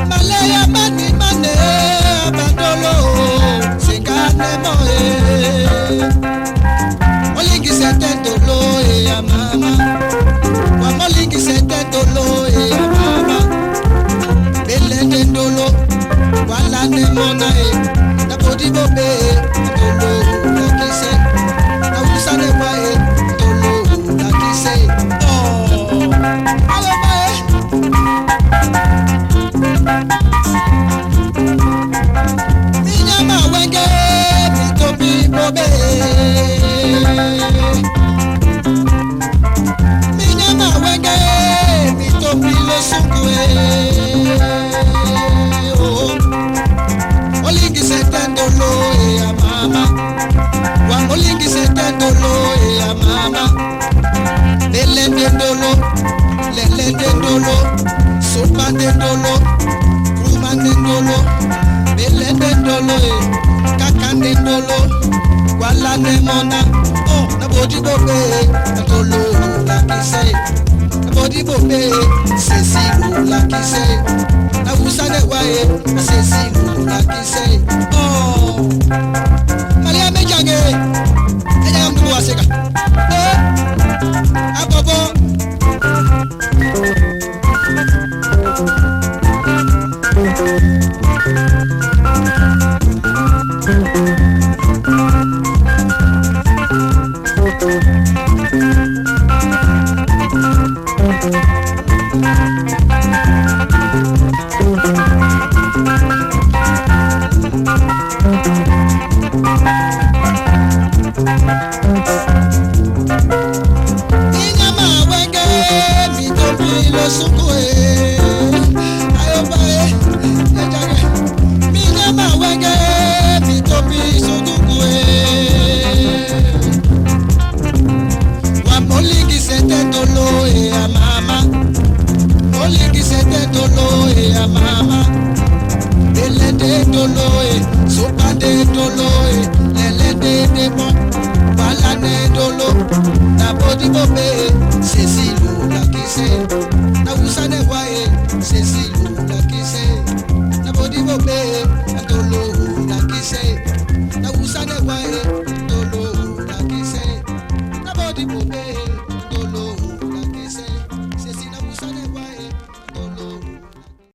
Malaya mani mane abandolo singane moe. Molingi sete dolo ya mama. Wa molingi sete dolo ya mama. Belende dolo wala ne mona e. Na body bobe dolo la kise. Na usane wa e dolo la kise. Oh, alo bae. Minyama wenge mitopi bobe. Minyama wenge mitopi lo sungwe. Oh, olingi setendolo ya mama. Wa olingi setendolo ya mama. Lelende dolo, sopande dolo, krumande dolo. Belende dolo kakande dolo wala ne mona oh na body bobe dolo la kise na body bobe sesi la kise na usane wae sesi la kise oh Maria mejage eja mdu waseka abobo Ceci,